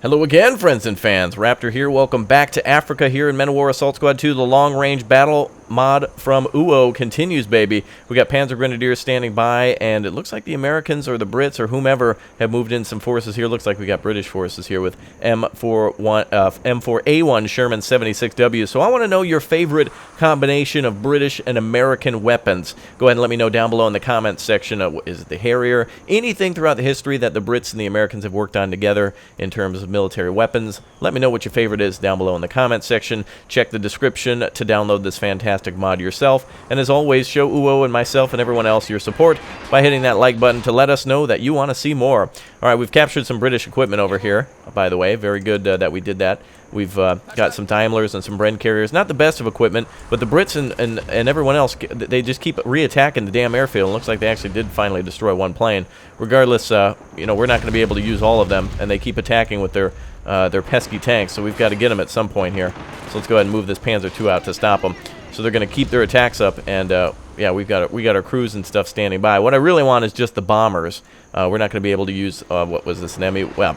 Hello again, friends and fans. Raptor here. Welcome back to Africa here in Men of War Assault Squad 2. The long-range battle mod from UO continues, baby. We got Panzer Grenadiers standing by, and it looks like the Americans or the Brits or whomever have moved in some forces here. Looks like we got British forces here with M4A1 Sherman 76W. So I want to know your favorite combination of British and American weapons. Go ahead and let me know down below in the comments section. Is it the Harrier? Anything throughout the history that the Brits and the Americans have worked on together in terms of military weapons. Let me know what your favorite is down below in the comments section. Check the description to download this fantastic mod yourself. And as always, show UO and myself and everyone else your support by hitting that like button to let us know that you want to see more. Alright, we've captured some British equipment over here, by the way. Very good that we did that. We've got some Daimlers and some Bren carriers. Not the best of equipment, but the Brits and everyone else, they just keep re-attacking the damn airfield. It looks like they actually did finally destroy one plane. Regardless, you know, we're not going to be able to use all of them, and they keep attacking with their pesky tanks, so we've got to get them at some point here. So let's go ahead and move this Panzer II out to stop them. So they're going to keep their attacks up, and yeah, we got our crews and stuff standing by. What I really want is just the bombers. We're not going to be able to use what was this, an ME? Well,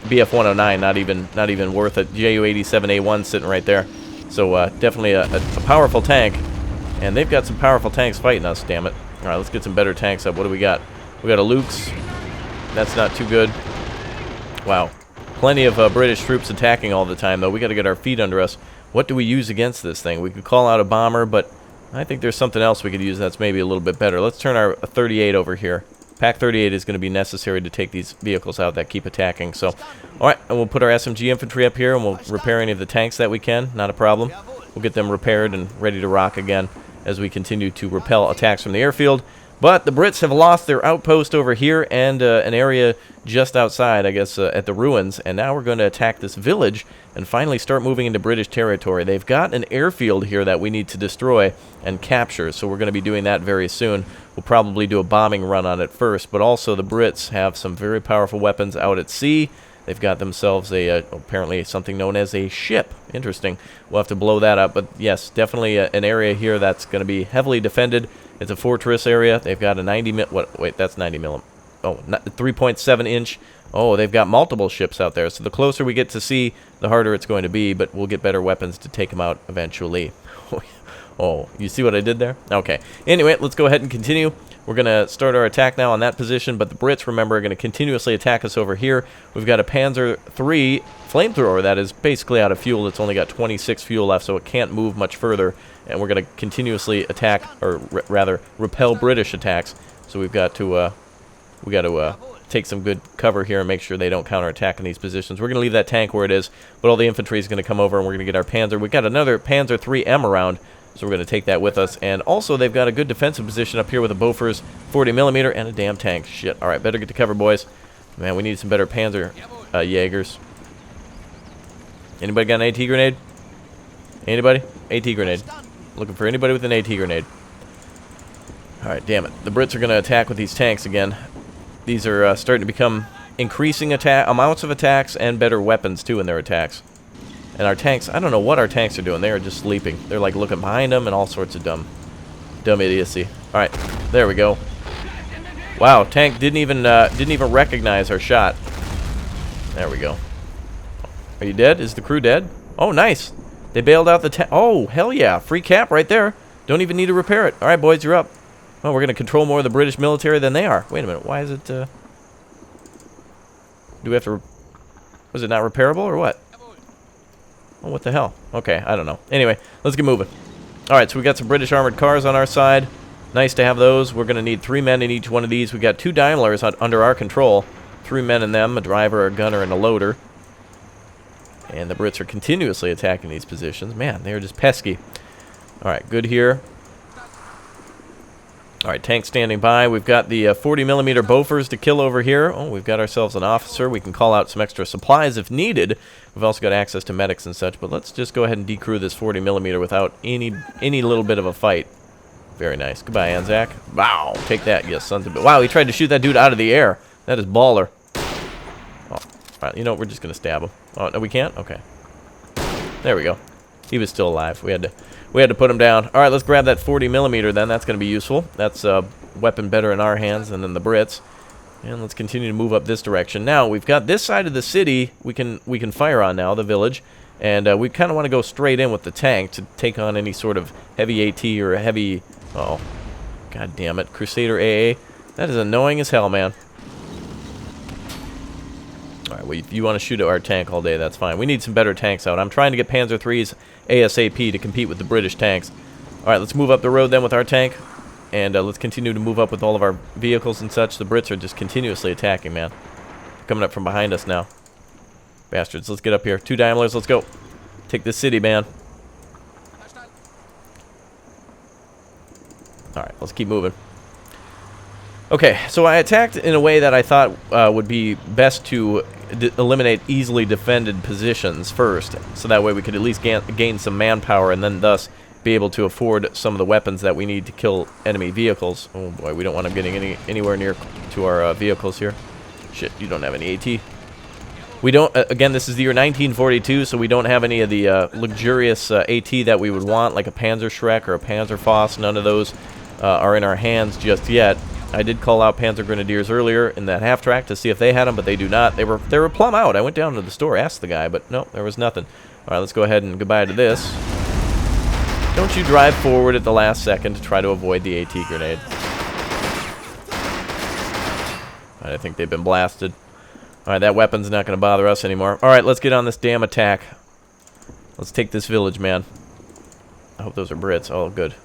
BF-109, not even worth it. Ju-87A1 sitting right there. So definitely a powerful tank, and they've got some powerful tanks fighting us. Damn it! All right, let's get some better tanks up. What do we got? We got a Luke's. That's not too good. Wow, plenty of British troops attacking all the time though. We got to get our feet under us. What do we use against this thing? We could call out a bomber, but I think there's something else we could use that's maybe a little bit better. Let's turn our 38 over here. Pack 38 is going to be necessary to take these vehicles out that keep attacking. So, alright, and we'll put our SMG infantry up here, and we'll repair any of the tanks that we can. Not a problem. We'll get them repaired and ready to rock again as we continue to repel attacks from the airfield. But the Brits have lost their outpost over here and an area just outside, I guess, at the ruins. And now we're going to attack this village and finally start moving into British territory. They've got an airfield here that we need to destroy and capture, so we're going to be doing that very soon. We'll probably do a bombing run on it first, but also the Brits have some very powerful weapons out at sea. They've got themselves apparently something known as a ship. Interesting. We'll have to blow that up, but yes, definitely an area here that's going to be heavily defended. It's a fortress area. They've got a 90 mil. Wait, that's 90 mil. Oh, 3.7 inch. Oh, they've got multiple ships out there. So the closer we get to sea, the harder it's going to be, but we'll get better weapons to take them out eventually. Oh, you see what I did there? Okay. Anyway, let's go ahead and continue. We're going to start our attack now on that position, but the Brits, remember, are going to continuously attack us over here. We've got a Panzer III flamethrower that is basically out of fuel. It's only got 26 fuel left, so it can't move much further, and we're going to continuously attack, or rather, repel British attacks. So we've got to, take some good cover here and make sure they don't counterattack in these positions. We're going to leave that tank where it is, but all the infantry is going to come over, and we're going to get our Panzer. We've got another Panzer IIIM around, so we're going to take that with us. And also, they've got a good defensive position up here with a Bofors 40mm and a damn tank. Shit. All right, better get to cover, boys. Man, we need some better Panzer Jaegers. Anybody got an AT grenade? Anybody? AT grenade. Looking for anybody with an AT grenade. All right, damn it. The Brits are going to attack with these tanks again. These are starting to become increasing amounts of attacks and better weapons, too, in their attacks. And our tanks, I don't know what our tanks are doing. They are just sleeping. They're like looking behind them and all sorts of dumb idiocy. All right, there we go. Wow, tank didn't even recognize our shot. There we go. Are you dead? Is the crew dead? Oh, nice. They bailed out the tank. Oh, hell yeah. Free cap right there. Don't even need to repair it. All right, boys, you're up. Oh, we're going to control more of the British military than they are. Wait a minute. Why is it... Do we have to... Was it not repairable or what? Oh, what the hell? Okay, I don't know. Anyway, let's get moving. Alright, so we got some British armored cars on our side. Nice to have those. We're going to need 3 men in each one of these. We got 2 Daimlers under our control. 3 men in them, a driver, a gunner, and a loader. And the Brits are continuously attacking these positions. Man, they are just pesky. Alright, good here. Alright, tank standing by. We've got the 40mm Bofors to kill over here. Oh, we've got ourselves an officer. We can call out some extra supplies if needed. We've also got access to medics and such, but let's just go ahead and decrew this 40mm without any little bit of a fight. Very nice. Goodbye, Anzac. Wow, take that, you sons of... Wow, he tried to shoot that dude out of the air. That is baller. Oh, alright, you know what? We're just going to stab him. Oh, no, we can't? Okay. There we go. He was still alive. We had to put him down. All right, let's grab that 40mm then. That's going to be useful. That's a weapon better in our hands than in the Brits. And let's continue to move up this direction. Now, we've got this side of the city we can fire on now, the village. And we kind of want to go straight in with the tank to take on any sort of heavy AT or a heavy... Oh, god damn it. Crusader AA. That is annoying as hell, man. Alright, well, if you want to shoot at our tank all day, that's fine. We need some better tanks out. I'm trying to get Panzer III's ASAP to compete with the British tanks. Alright, let's move up the road then with our tank. And let's continue to move up with all of our vehicles and such. The Brits are just continuously attacking, man. They're coming up from behind us now. Bastards, let's get up here. 2 Daimlers, let's go. Take this city, man. Alright, let's keep moving. Okay, so I attacked in a way that I thought would be best to eliminate easily defended positions first. So that way we could at least gain some manpower and then thus be able to afford some of the weapons that we need to kill enemy vehicles. Oh boy, we don't want them getting anywhere near to our vehicles here. Shit, you don't have any AT. We don't, again, this is the year 1942, so we don't have any of the luxurious AT that we would want, like a Panzerschreck or a Panzerfaust. None of those are in our hands just yet. I did call out Panzer Grenadiers earlier in that half-track to see if they had them, but they do not. They were plumb out. I went down to the store, asked the guy, but no, there was nothing. Alright, let's go ahead and goodbye to this. Don't you drive forward at the last second to try to avoid the AT grenade. I think they've been blasted. Alright, that weapon's not going to bother us anymore. Alright, let's get on this damn attack. Let's take this village, man. I hope those are Brits. Oh, good.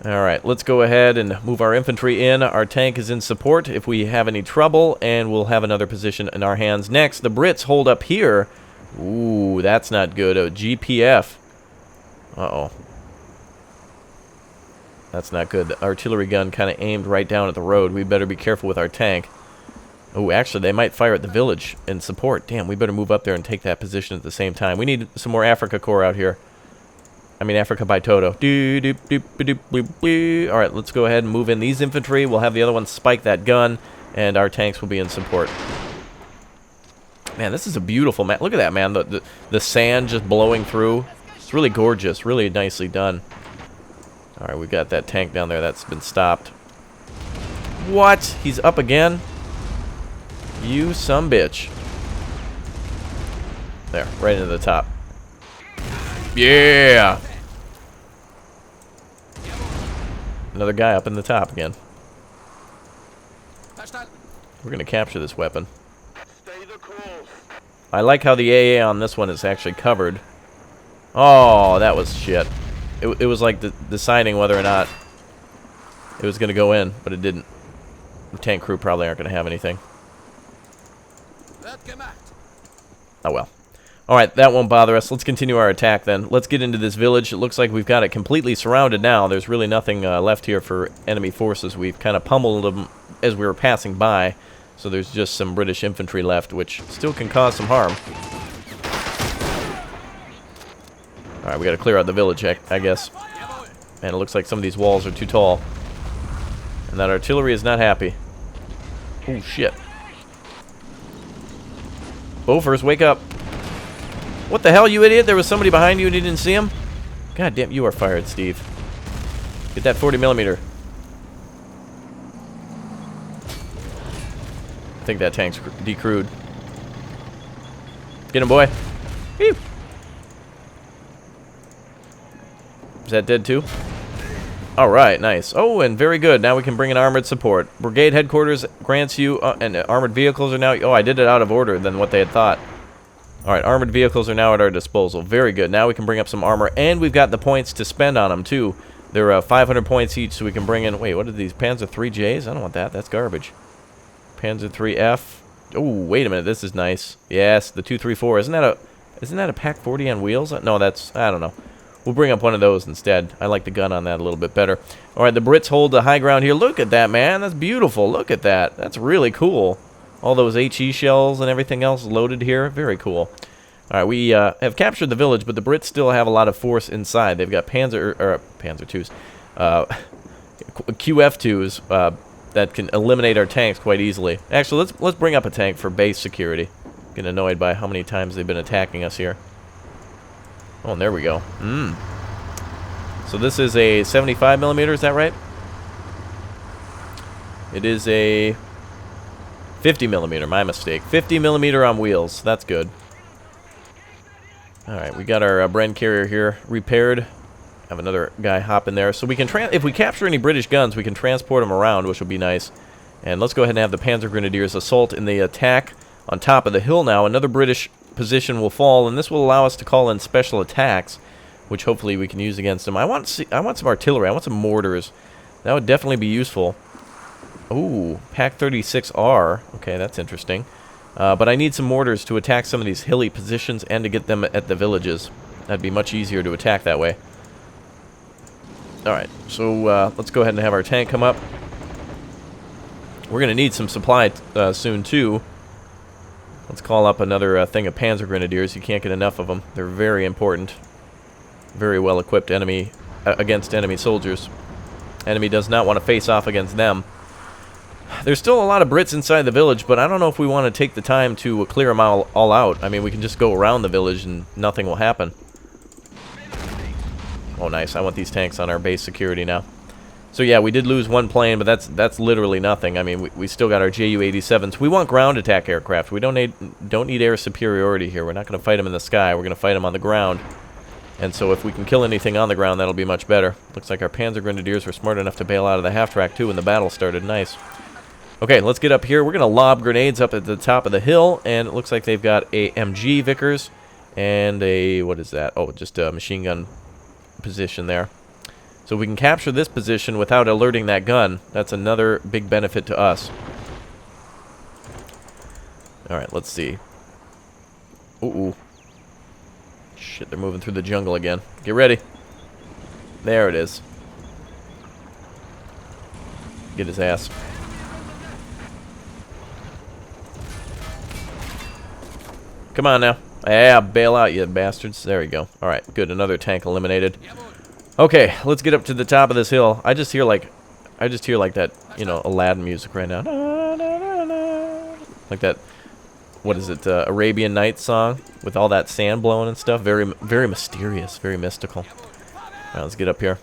Alright, let's go ahead and move our infantry in. Our tank is in support if we have any trouble, and we'll have another position in our hands. Next, the Brits hold up here. Ooh, that's not good. A GPF. Uh-oh. That's not good. The artillery gun kind of aimed right down at the road. We better be careful with our tank. Oh, actually, they might fire at the village in support. Damn, we better move up there and take that position at the same time. We need some more AFRIKA Corps out here. I mean, AFRIKA by Toto. Alright, let's go ahead and move in these infantry. We'll have the other ones spike that gun, and our tanks will be in support. Man, this is a beautiful map. Look at that, man. The sand just blowing through. It's really gorgeous. Really nicely done. Alright, we got that tank down there that's been stopped. What? He's up again? You sumbitch. There, right into the top. Yeah! Another guy up in the top again. We're gonna capture this weapon. I like how the AA on this one is actually covered. Oh, that was shit. It was like deciding whether or not it was gonna go in, but it didn't. The tank crew probably aren't gonna have anything. Oh well. Alright, that won't bother us. Let's continue our attack then. Let's get into this village. It looks like we've got it completely surrounded now. There's really nothing left here for enemy forces. We've kind of pummeled them as we were passing by. So there's just some British infantry left, which still can cause some harm. Alright, we gotta clear out the village, I guess. And it looks like some of these walls are too tall. And that artillery is not happy. Oh, shit. Bofors, wake up. What the hell, you idiot? There was somebody behind you and you didn't see him? God damn, you are fired, Steve. Get that 40mm. I think that tank's decrewed. Get him, boy. Whew. Is that dead too? Alright, nice. Oh, and very good. Now we can bring in armored support. Brigade headquarters grants you, and armored vehicles are now... Oh, I did it out of order than what they had thought. Alright, armored vehicles are now at our disposal. Very good. Now we can bring up some armor, and we've got the points to spend on them, too. They're 500 points each, so we can bring in... Wait, what are these? Panzer 3Js? I don't want that. That's garbage. Panzer 3F. Oh, wait a minute. This is nice. Yes, the 234. Isn't that a Pack 40 on wheels? No, that's... I don't know. We'll bring up one of those instead. I like the gun on that a little bit better. Alright, the Brits hold the high ground here. Look at that, man. That's beautiful. Look at that. That's really cool. All those HE shells and everything else loaded here. Very cool. Alright, we have captured the village, but the Brits still have a lot of force inside. They've got Panzer 2s. QF2s that can eliminate our tanks quite easily. Actually, let's bring up a tank for base security. Getting annoyed by how many times they've been attacking us here. Oh, and there we go. So this is a 75mm, is that right? It is a 50 millimeter, my mistake. 50 millimeter on wheels. That's good. Alright, we got our Bren carrier here repaired. Have another guy hop in there. So we can, if we capture any British guns, we can transport them around, which will be nice. And let's go ahead and have the Panzer Grenadiers assault in the attack on top of the hill now. Another British position will fall, and this will allow us to call in special attacks, which hopefully we can use against them. I want some artillery. I want some mortars. That would definitely be useful. Ooh, PAC-36R. Okay, that's interesting. But I need some mortars to attack some of these hilly positions and to get them at the villages. That'd be much easier to attack that way. Alright, so let's go ahead and have our tank come up. We're going to need some supply soon, too. Let's call up another thing of Panzer Grenadiers. You can't get enough of them. They're very important. Very well-equipped enemy against enemy soldiers. Enemy does not want to face off against them. There's still a lot of Brits inside the village, but I don't know if we want to take the time to clear them all out. I mean, we can just go around the village and nothing will happen. Oh, nice. I want these tanks on our base security now. So, yeah, we did lose one plane, but that's literally nothing. I mean, we still got our Ju-87s. We want ground attack aircraft. We don't need air superiority here. We're not going to fight them in the sky. We're going to fight them on the ground. And so if we can kill anything on the ground, that'll be much better. Looks like our Panzer Grenadiers were smart enough to bail out of the half-track, too, when the battle started. Nice. Okay, let's get up here. We're going to lob grenades up at the top of the hill, and it looks like they've got a MG Vickers and a, what is that? Oh, just a machine gun position there. So we can capture this position without alerting that gun. That's another big benefit to us. Alright, let's see. Ooh. Shit, they're moving through the jungle again. Get ready. There it is. Get his ass. Come on now. Yeah, bail out, you bastards. There we go. Alright, good. Another tank eliminated. Okay, let's get up to the top of this hill. I just hear like that, you know, Aladdin music right now. Like that, what is it, Arabian Nights song with all that sand blowing and stuff. Very, very mysterious, very mystical. Alright, let's get up here.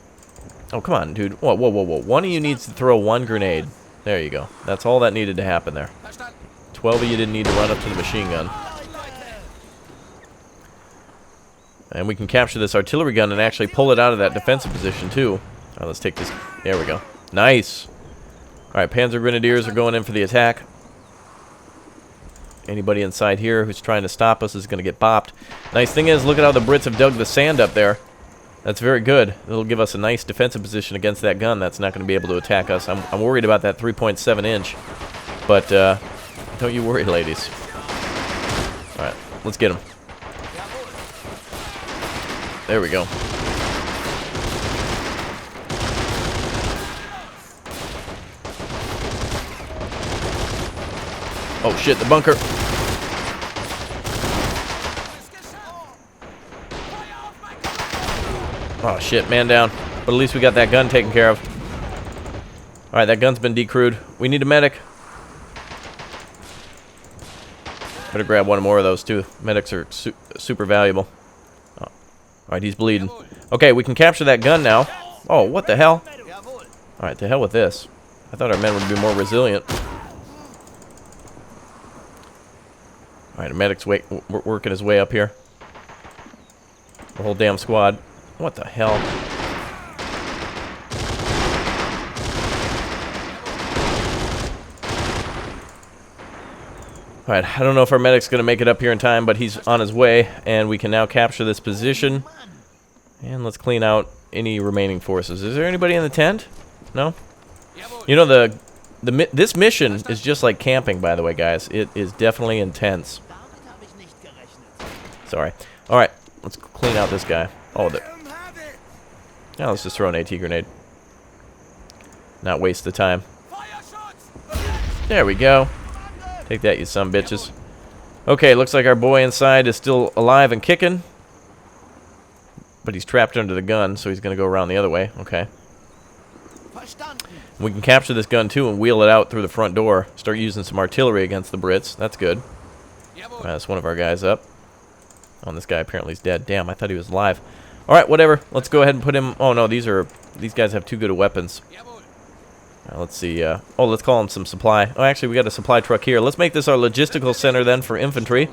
Oh, come on, dude. Whoa, whoa, whoa, whoa. One of you needs to throw one grenade. There you go. That's all that needed to happen there. 12 of you didn't need to run up to the machine gun. And we can capture this artillery gun and actually pull it out of that defensive position, too. Alright, let's take this. There we go. Nice. Alright, Panzer Grenadiers are going in for the attack. Anybody inside here who's trying to stop us is going to get bopped. Nice thing is, look at how the Brits have dug the sand up there. That's very good. It'll give us a nice defensive position against that gun that's not going to be able to attack us. I'm worried about that 3.7 inch. But don't you worry, ladies. Alright, let's get them. There we go. Oh shit, the bunker. Oh shit, man down. But at least we got that gun taken care of. Alright, that gun's been decrewed. We need a medic. Better grab one more of those too. Medics are super valuable. Alright, he's bleeding. Okay, we can capture that gun now. Oh, what the hell? Alright, to hell with this. I thought our men would be more resilient. Alright, a medic's working his way up here. The whole damn squad. What the hell? Alright, I don't know if our medic's going to make it up here in time, but he's on his way, and we can now capture this position. And let's clean out any remaining forces. Is there anybody in the tent? No? You know, this mission is just like camping, by the way, guys. It is definitely intense. Sorry. Alright, let's clean out this guy. Oh, now let's just throw an AT grenade. Not waste the time. There we go. Take that, you some bitches. Okay, looks like our boy inside is still alive and kicking. But he's trapped under the gun, so he's going to go around the other way. Okay. We can capture this gun, too, and wheel it out through the front door. Start using some artillery against the Brits. That's good. That's one of our guys up. Oh, this guy apparently is dead. Damn, I thought he was alive. Alright, whatever. Let's go ahead and put him... Oh, no, these guys have too good of weapons. Let's see. Oh, let's call them some supply. Oh, actually, we got a supply truck here. Let's make this our logistical center then for infantry.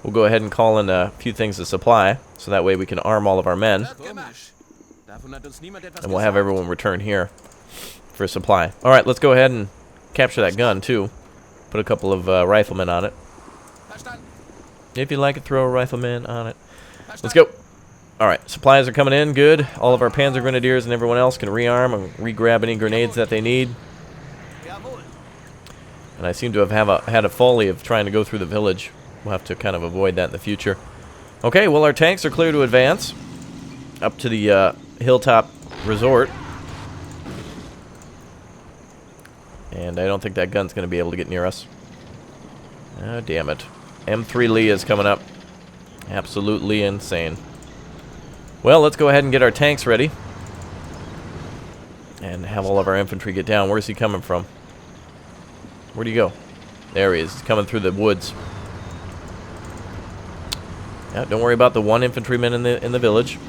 We'll go ahead and call in a few things to supply, so that way we can arm all of our men. And we'll have everyone return here for supply. All right, let's go ahead and capture that gun, too. Put a couple of riflemen on it. If you like it, throw a rifleman on it. Let's go. All right, supplies are coming in. Good. All of our Panzer Grenadiers and everyone else can rearm and re-grab any grenades that they need. And I seem to have had a folly of trying to go through the village. We'll have to kind of avoid that in the future. Okay, well, our tanks are clear to advance up to the hilltop resort. And I don't think that gun's going to be able to get near us. Oh, damn it. M3 Lee is coming up. Absolutely insane. Well, let's go ahead and get our tanks ready. And have all of our infantry get down. Where's he coming from? Where'd he go? There he is. He's coming through the woods. Yeah, don't worry about the one infantryman in the village.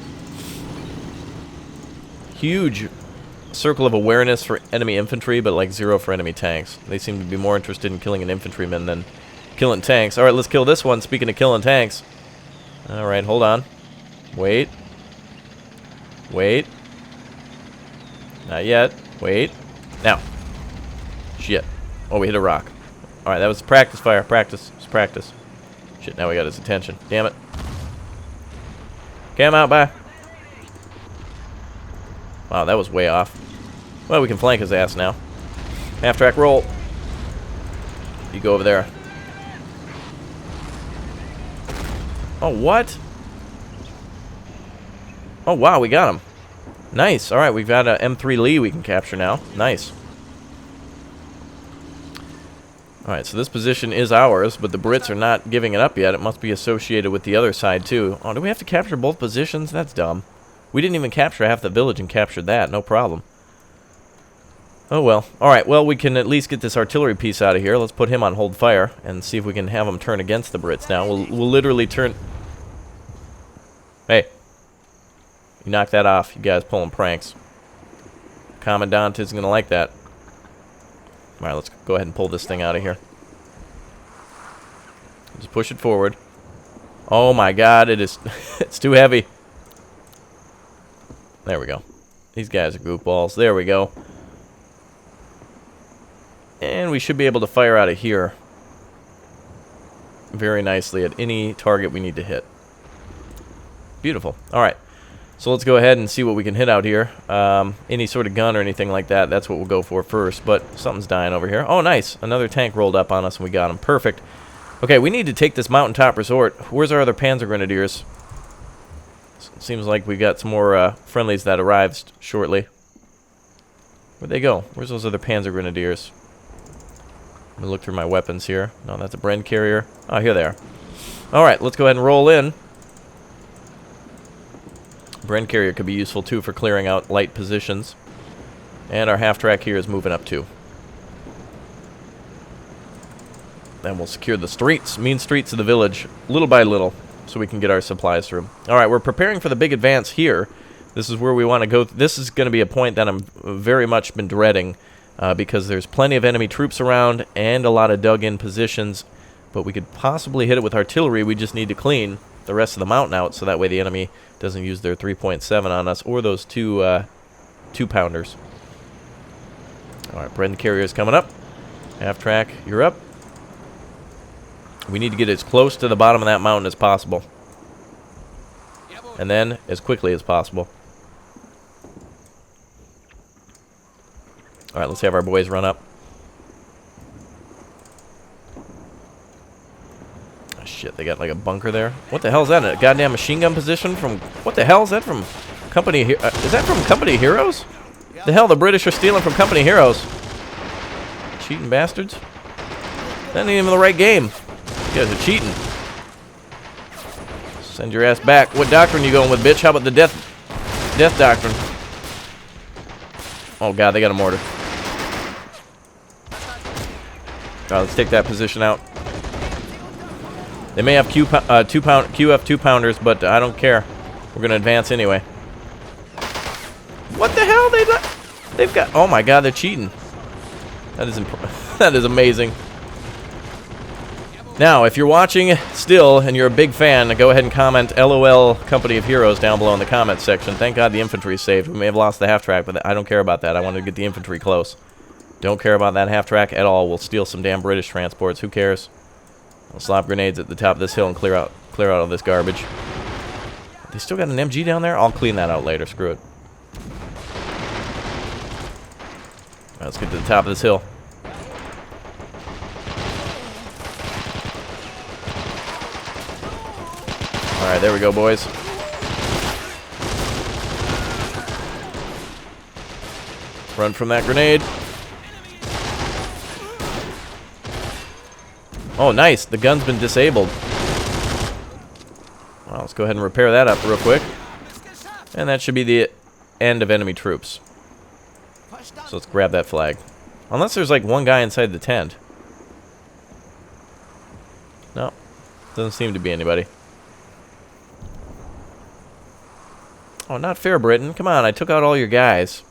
Huge circle of awareness for enemy infantry, but like 0 for enemy tanks. They seem to be more interested in killing an infantryman than killing tanks. Alright, let's kill this one. Speaking of killing tanks. Alright, hold on. Wait. Wait. Not yet. Wait. Now. Shit. Oh, we hit a rock. Alright, that was practice fire. Practice. It's practice. Shit, now we got his attention. Damn it. Cam out, bye. Wow, that was way off. Well, we can flank his ass now. Half-track roll. You go over there. Oh, what? Oh, wow, we got him. Nice. All right, we've got a M3 Lee we can capture now. Nice. All right, so this position is ours, but the Brits are not giving it up yet. It must be associated with the other side, too. Oh, do we have to capture both positions? That's dumb. We didn't even capture half the village and captured that. No problem. Oh, well. All right, well, we can at least get this artillery piece out of here. Let's put him on hold fire and see if we can have him turn against the Brits now. We'll literally turn... Hey. You knock that off. You guys pulling pranks. Commandant isn't going to like that. All right, let's go ahead and pull this thing out of here. Just push it forward. Oh, my God. It is... it's too heavy. There we go. These guys are goofballs. There we go. And we should be able to fire out of here very nicely at any target we need to hit. Beautiful. All right. So let's go ahead and see what we can hit out here. Any sort of gun or anything like that, that's what we'll go for first. But something's dying over here. Oh, nice. Another tank rolled up on us and we got him. Perfect. Okay, we need to take this mountaintop resort. Where's our other Panzer Grenadiers? Seems like we got some more friendlies that arrived shortly. Where'd they go? Where's those other Panzer Grenadiers? Let me look through my weapons here. No, that's a Bren carrier. Oh, here they are. Alright, let's go ahead and roll in. Bren carrier could be useful, too, for clearing out light positions. And our half-track here is moving up, too. Then we'll secure the streets, mean streets of the village, little by little, so we can get our supplies through. Alright, we're preparing for the big advance here. This is where we want to go. This is going to be a point that I'm very much been dreading, because there's plenty of enemy troops around and a lot of dug-in positions, but we could possibly hit it with artillery. We just need to clean the rest of the mountain out, so that way the enemy doesn't use their 3.7 on us, or those two-pounders. Alright, Bren carrier's coming up. Half-track, you're up. We need to get as close to the bottom of that mountain as possible. And then, as quickly as possible. Alright, let's have our boys run up. Oh, shit, they got like a bunker there. What the hell is that? A goddamn machine gun position from... What the hell is that from Company... is that from Company Heroes? The hell the British are stealing from Company Heroes? Cheating bastards. That ain't even the right game. You guys are cheating. Send your ass back. What doctrine you going with, bitch? How about the death doctrine? Oh god, they got a mortar. Alright, let's take that position out. They may have QF 2-pounders, but I don't care. We're gonna advance anyway. What the hell? They've got... Oh my god, they're cheating. That is that is amazing. Now, if you're watching still and you're a big fan, go ahead and comment LOL Company of Heroes down below in the comments section. Thank God the infantry is saved. We may have lost the half-track, but I don't care about that. I wanted to get the infantry close. Don't care about that half-track at all. We'll steal some damn British transports. Who cares? I'll slap grenades at the top of this hill and clear out all this garbage. They still got an MG down there? I'll clean that out later. Screw it. All right, let's get to the top of this hill. Alright, there we go, boys. Run from that grenade. Oh, nice. The gun's been disabled. Well, let's go ahead and repair that up real quick. And that should be the end of enemy troops. So let's grab that flag. Unless there's like one guy inside the tent. No. Doesn't seem to be anybody. Oh, not fair, Britain. Come on, I took out all your guys.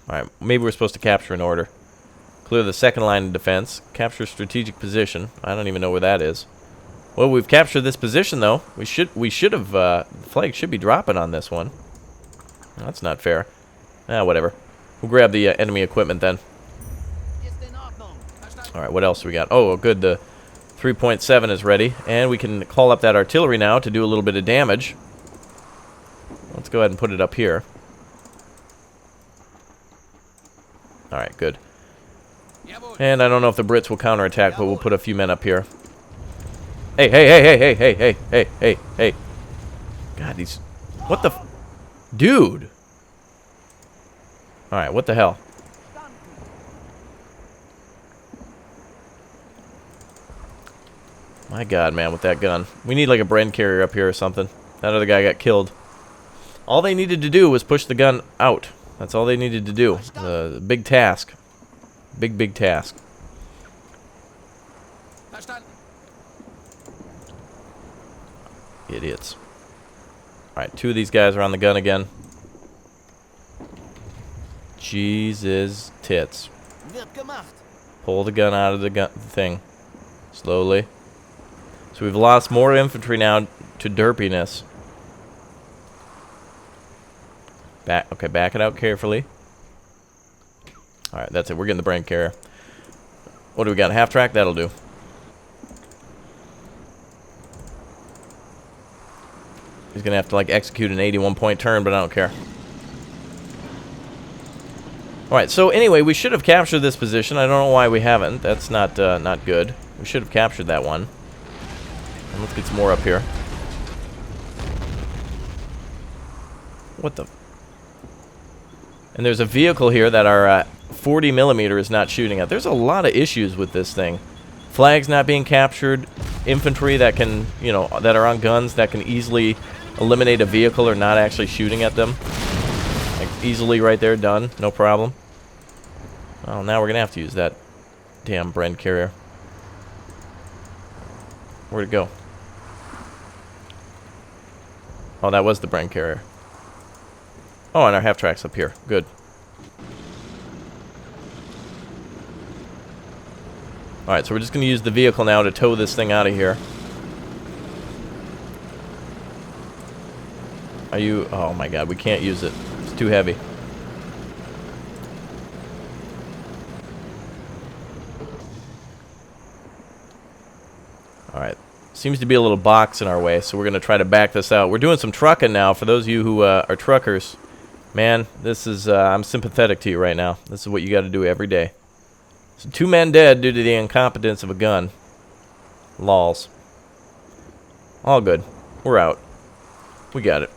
Alright, maybe we're supposed to capture in order. Clear the second line of defense. Capture strategic position. I don't even know where that is. Well, we've captured this position, though. We should have, the flag should be dropping on this one. That's not fair. Ah, whatever. We'll grab the enemy equipment then. Alright, what else do we got? Oh, good, the 3.7 is ready. And we can call up that artillery now to do a little bit of damage. Let's go ahead and put it up here. Alright, good. And I don't know if the Brits will counterattack, but we'll put a few men up here. Hey, hey, hey, hey, hey, hey, hey, hey, hey, hey. God, these... What the... Dude! Alright, what the hell? My God, man, with that gun. We need like a Bren carrier up here or something. That other guy got killed. All they needed to do was push the gun out. That's all they needed to do. Big task. Big task. Idiots. Alright, two of these guys are on the gun again. Jesus tits. Pull the gun out of the thing. Slowly. So we've lost more infantry now to derpiness. Okay, back it out carefully. Alright, that's it. We're getting the Bren carrier. What do we got? Half track? That'll do. He's gonna have to like execute an 81-point turn, but I don't care. Alright, so anyway, we should have captured this position. I don't know why we haven't. That's not good. We should have captured that one. And let's get some more up here. What the... And there's a vehicle here that our 40mm is not shooting at. There's a lot of issues with this thing. Flags not being captured, infantry that can, you know, that are on guns that can easily eliminate a vehicle or not actually shooting at them. Like, easily right there, done, no problem. Well, now we're gonna have to use that damn Bren carrier. Where'd it go? Oh, that was the Bren carrier. Oh, and our half track's up here. Good. Alright, so we're just going to use the vehicle now to tow this thing out of here. Are you... Oh my God, we can't use it. It's too heavy. Alright. Seems to be a little box in our way, so we're going to try to back this out. We're doing some trucking now. For those of you who are truckers, man, this is... I'm sympathetic to you right now. This is what you got to do every day. So 2 men dead due to the incompetence of a gun. Lols. All good. We're out. We got it.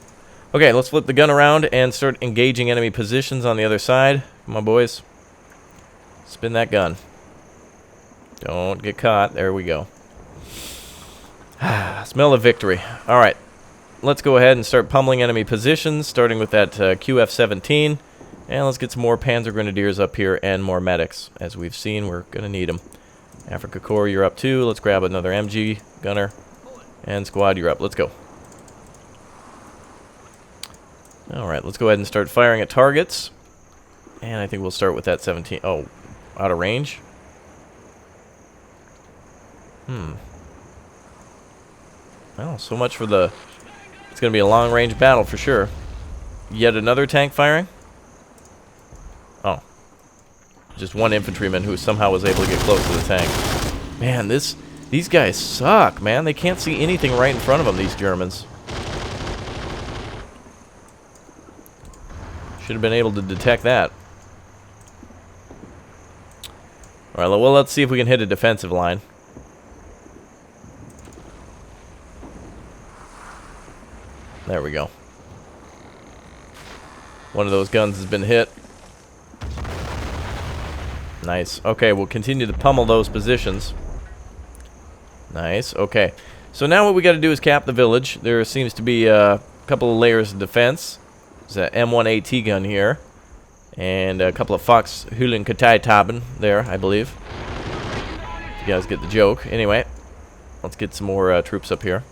Okay, let's flip the gun around and start engaging enemy positions on the other side. Come on, boys. Spin that gun. Don't get caught. There we go. Smell of victory. Alright. Let's go ahead and start pummeling enemy positions, starting with that QF-17. And let's get some more Panzer Grenadiers up here and more medics. As we've seen, we're going to need them. Afrika Korps, you're up too. Let's grab another MG gunner. And squad, you're up. Let's go. Alright, let's go ahead and start firing at targets. And I think we'll start with that 17. Oh, Out of range? Well, so much for the... It's going to be a long-range battle for sure. Yet another tank firing? Oh. Just one infantryman who somehow was able to get close to the tank. Man, these guys suck, man. They can't see anything right in front of them, these Germans. Should have been able to detect that. Alright, well, let's see if we can hit a defensive line. There we go. One of those guns has been hit. Nice. Okay, we'll continue to pummel those positions. Nice. Okay. So now what we got to do is cap the village. There seems to be a couple of layers of defense. There's an M1AT gun here. And a couple of Fox Hulen Katai Taben there, I believe. You guys get the joke. Anyway, let's get some more troops up here.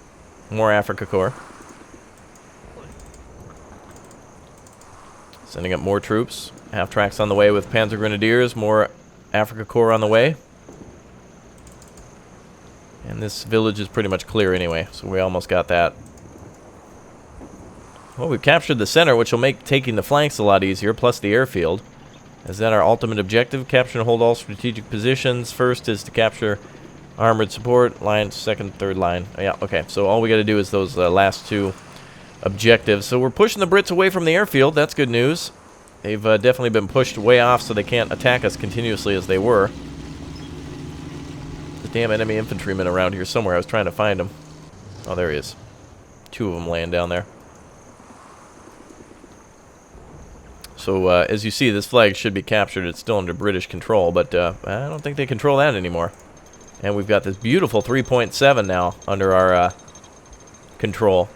More AFRIKA Corps. Sending up more troops. Half tracks on the way with Panzer Grenadiers. More AFRIKA Corps on the way. And this village is pretty much clear anyway, so we almost got that. Well, we've captured the center, which will make taking the flanks a lot easier, plus the airfield. Is that our ultimate objective? Capture and hold all strategic positions. First is to capture armored support line, second, third line. Yeah, okay, so all we got to do is those last two objectives. So we're pushing the Brits away from the airfield. That's good news. They've definitely been pushed way off so they can't attack us continuously as they were. The damn enemy infantryman around here somewhere. I was trying to find him. Oh, there he is. Two of them laying down there. So, as you see, this flag should be captured. It's still under British control, but I don't think they control that anymore. And we've got this beautiful 3.7 now under our control.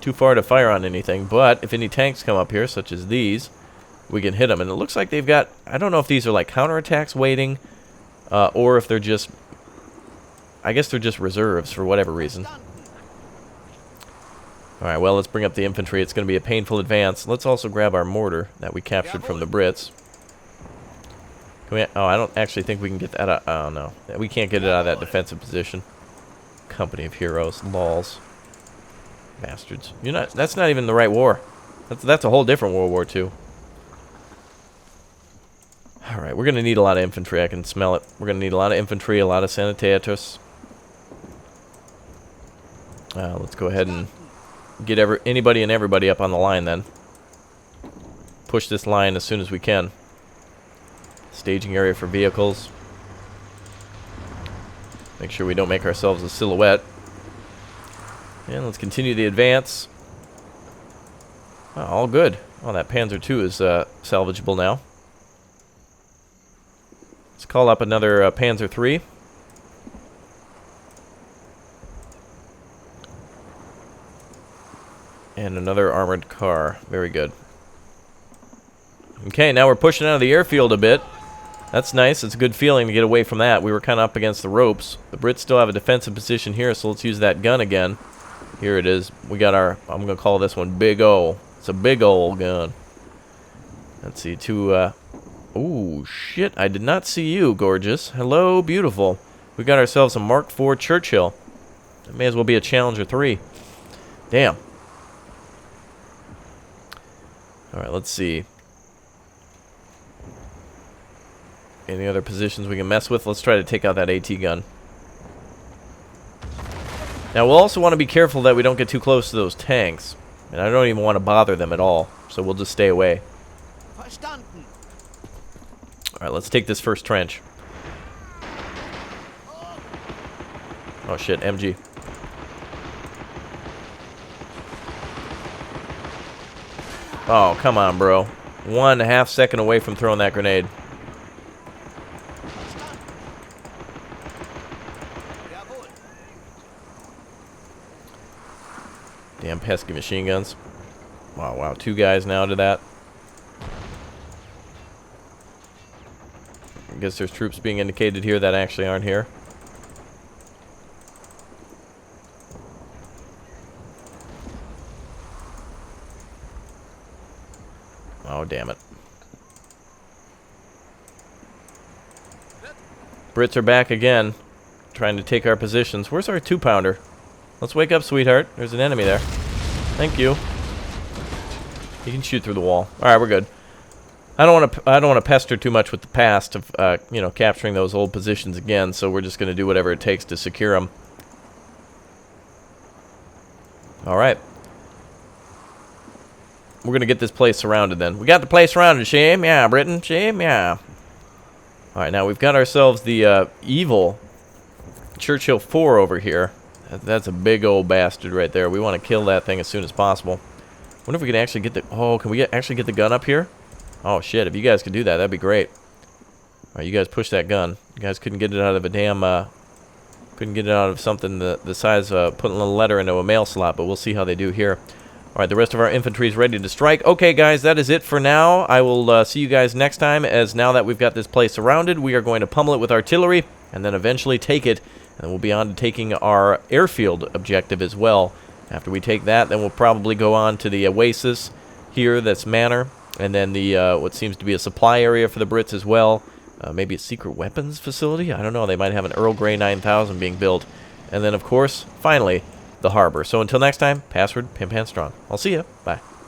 Too far to fire on anything, but if any tanks come up here, such as these, we can hit them. And it looks like they've got... I don't know if these are like counterattacks waiting, or if they're just... I guess they're just reserves for whatever reason. Alright, well, let's bring up the infantry. It's going to be a painful advance. Let's also grab our mortar that we captured from the Brits. Can we, oh, I don't actually think we can get that out. Oh, no. We can't get it out of that defensive position. Company of heroes. Lols. Bastards. You're not... That's not even the right war. That's a whole different World War II. Alright, we're going to need a lot of infantry. I can smell it. We're going to need a lot of infantry, a lot of sanitators. Let's go ahead and... get anybody and everybody up on the line then. Push this line as soon as we can. Staging area for vehicles. Make sure we don't make ourselves a silhouette. And let's continue the advance. Oh, all good. Oh, that Panzer II is salvageable now. Let's call up another Panzer III. And another armored car. Very good. Okay, now we're pushing out of the airfield a bit. That's nice. It's a good feeling to get away from that. We were kind of up against the ropes. The Brits still have a defensive position here, so let's use that gun again. Here it is. We got our... I'm going to call this one Big O. It's a big old gun. Let's see. Ooh, shit. I did not see you, gorgeous. Hello, beautiful. We got ourselves a Mark IV Churchill. That may as well be a Challenger 3. Damn. Alright, let's see. Any other positions we can mess with? Let's try to take out that AT gun. Now, we'll also want to be careful that we don't get too close to those tanks. And I don't even want to bother them at all. So we'll just stay away. Alright, let's take this first trench. Oh shit, MG. Oh, come on, bro. 1.5 seconds away from throwing that grenade. Damn pesky machine guns. Wow, wow. 2 guys now to that. I guess there's troops being indicated here that actually aren't here. Oh, damn it. Brits are back again, trying to take our positions. Where's our 2-pounder? Let's wake up, sweetheart. There's an enemy there. Thank you. You can shoot through the wall. All right, we're good. I don't want to pester too much with the past of you know, capturing those old positions again. So we're just going to do whatever it takes to secure them. All right. We're going to get this place surrounded then. We got the place surrounded, shame? Yeah, Britain, shame? Yeah. All right, now we've got ourselves the evil Churchill 4 over here. That's a big old bastard right there. We want to kill that thing as soon as possible. Wonder if we can actually get the... Oh, can we actually get the gun up here? Oh, shit. If you guys could do that, that'd be great. All right, you guys push that gun. You guys couldn't get it out of a damn... couldn't get it out of something the size of putting a little letter into a mail slot, but we'll see how they do here. All right, the rest of our infantry is ready to strike. Okay, guys, that is it for now. I will see you guys next time, as now that we've got this place surrounded, we are going to pummel it with artillery, and then eventually take it, and we'll be on to taking our airfield objective as well. After we take that, then we'll probably go on to the oasis here, that's Manor, and then the what seems to be a supply area for the Brits as well. Maybe a secret weapons facility? I don't know. They might have an Earl Grey 9000 being built. And then, of course, finally, the harbor. So until next time, password Pimpan Strong. I'll see ya. Bye.